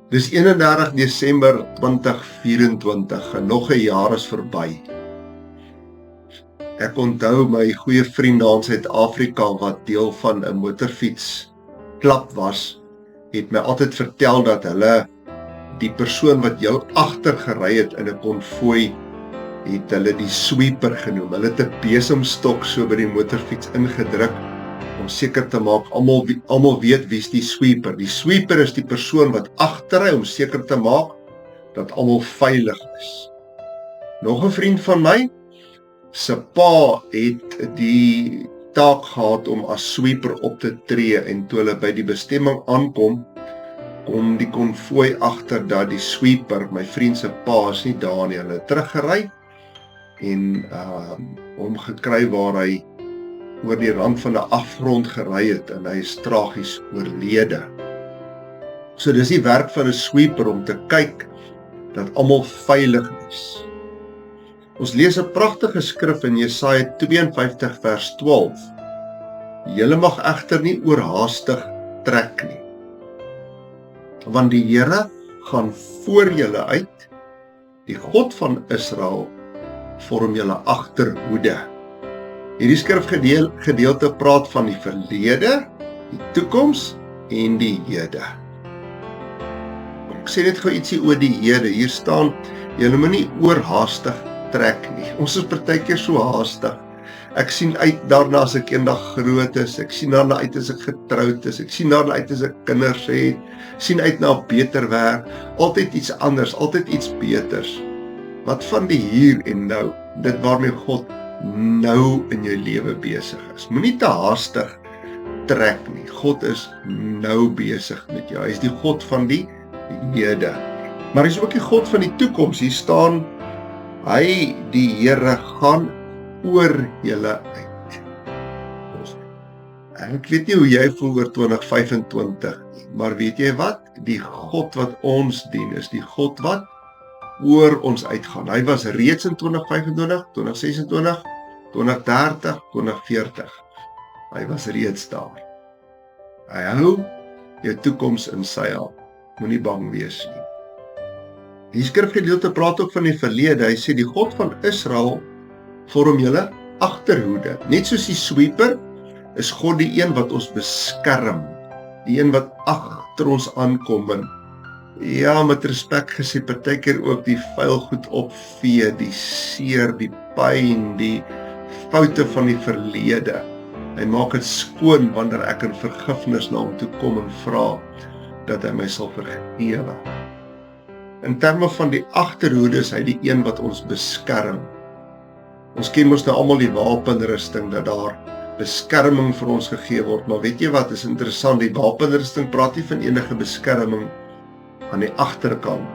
Dis 31 Desember 2024 en nog 'n jaar is verby. Ek onthou my goeie vriend daar in Suid-Afrika wat deel van 'n motorfiets klub was, het my altyd vertel dat hulle die persoon wat heel agter gery het in 'n konvooi, het hulle die sweeper genoem. Hulle het 'n besemstok so by die motorfiets ingedruk om seker te maak almal weet wie's die sweeper. Die sweeper is die persoon wat agterry om seker te maak dat almal veilig is. Nog 'n vriend van my se pa het die taak gehad om as sweeper op te tree en toe hulle by die bestemming aankom, kom die konvooi agter dat die sweeper, my vriend se pa, is nie daar nie. Hulle het teruggery en hom gekry waar hy oor die rand van 'n afgrond gery het en hy is tragies oorlede. So dis die werk van 'n sweeper om te kyk dat almal veilig is. Ons lees 'n pragtige skrif in Jesaja 52 vers 12. Julle mag egter nie oorhaastig trek nie, want die Here gaan voor julle uit, die God van Israel vorm julle agterhoede. Hierdie skrifgedeelte praat van die verlede, die toekoms en die hede. Ek sê net gou ietsie oor die hede. Hier staan, julle moet nie oorhaastig trek nie. Ons is partykeer so haastig. Ek sien uit daarna as ek eendag groot is, ek sien daarna uit as ek getroud is, ek sien daarna uit as ek kinders het, sien uit na 'n beter werk, altyd iets anders, altyd iets beters. Wat van die hier en nou, dit waarmee God nou in jou lewe besig is. Moenie te haastig trek nie. God is nou besig met jou. Hy is die God van die hede. Maar hy is ook die God van die toekoms. Hier staan, hy, die Here, gaan oor julle uit. Ek weet nie hoe jy voel oor 2025 nie, maar weet jy wat? Die God wat ons dien is die God wat oor ons uitgaan. Hy was reeds in 2025, 2026, 2030, 2040. Hy was reeds daar. Hy hou jou toekoms in sy hand. Moenie bang wees nie. Die skrifgedeelte praat ook van die verlede. Hy sê die God van Israel vorm julle agterhoede. Net soos die sweeper is God die een wat ons beskerm, die een wat agter ons aankom en ja, met respek gesê, partykeer ook die vuil goed opvee, die seer, die pyn, die foute van die verlede. Hy maak dit skoon wanneer ek in vergifnis na hom toe kom en vra dat hy my sal vergewe. In terme van die agterhoede is hy die een wat ons beskerm. Ons ken mos nou almal die wapenrusting, dat daar beskerming vir ons gegee word, maar weet jy wat, is interessant, die wapenrusting praat nie van enige beskerming aan die agterkant.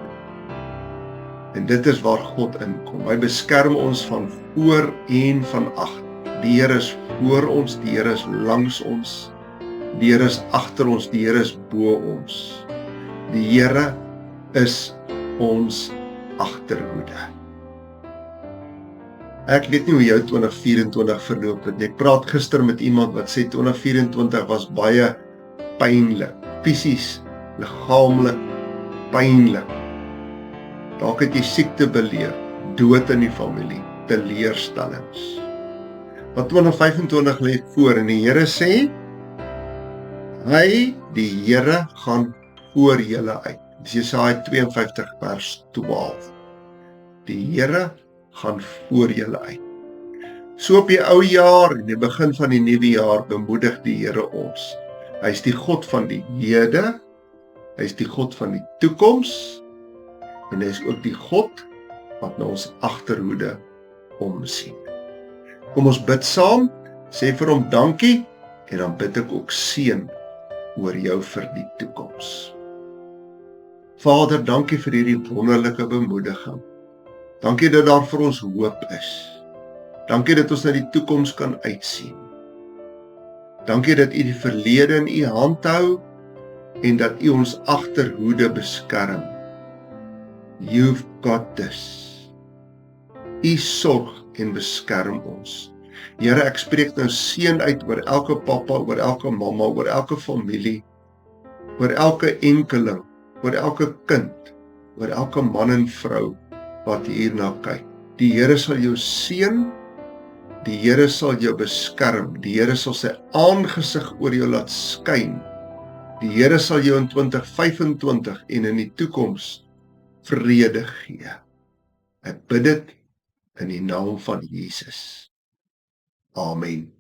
En dit is waar God inkom. Hy beskerm ons van voor en van agter. Die Here is voor ons, die Here is langs ons, die Here is agter ons, die Here is bo ons. Die Here is ons agterhoede. Ek weet nie hoe jou 2024 verloop het. Ek praat gister met iemand wat sê 2024 was baie pynlik, fisies, liggaamlik pynlik. Dalk het jy siekte beleef, dood in die familie, teleurstellings. Wat 2025 lê voor en die Here sê, hy, die Here, gaan voor julle uit. Dis Jesaja 52 vers 12. Die Here gaan voor julle uit. So op die ou jaar en die begin van die nuwe jaar bemoedig die Here ons. Hy is die God van die hede, hy is die God van die toekoms en hy is ook die God wat na ons agterhoede omsien. Kom ons bid saam, sê vir hom dankie en dan bid ek ook seën oor jou vir die toekoms. Vader, dankie vir hierdie wonderlike bemoediging. Dankie dat daar vir ons hoop is. Dankie dat ons na die toekoms kan uitsien. Dankie dat U die verlede in U hand hou en dat U ons agterhoede beskerm. You've got this. U sorg en beskerm ons. Here, ek spreek nou seën uit oor elke pappa, oor elke mamma, oor elke familie, oor elke enkeling oor elke kind, oor elke man en vrou wat hierna kyk. Die Here sal jou seën, die Here sal jou beskerm, die Here sal sy aangesig oor jou laat skyn. Die Here sal jou in 2025 en in die toekoms vrede gee. Ek bid dit in die naam van Jesus. Amen.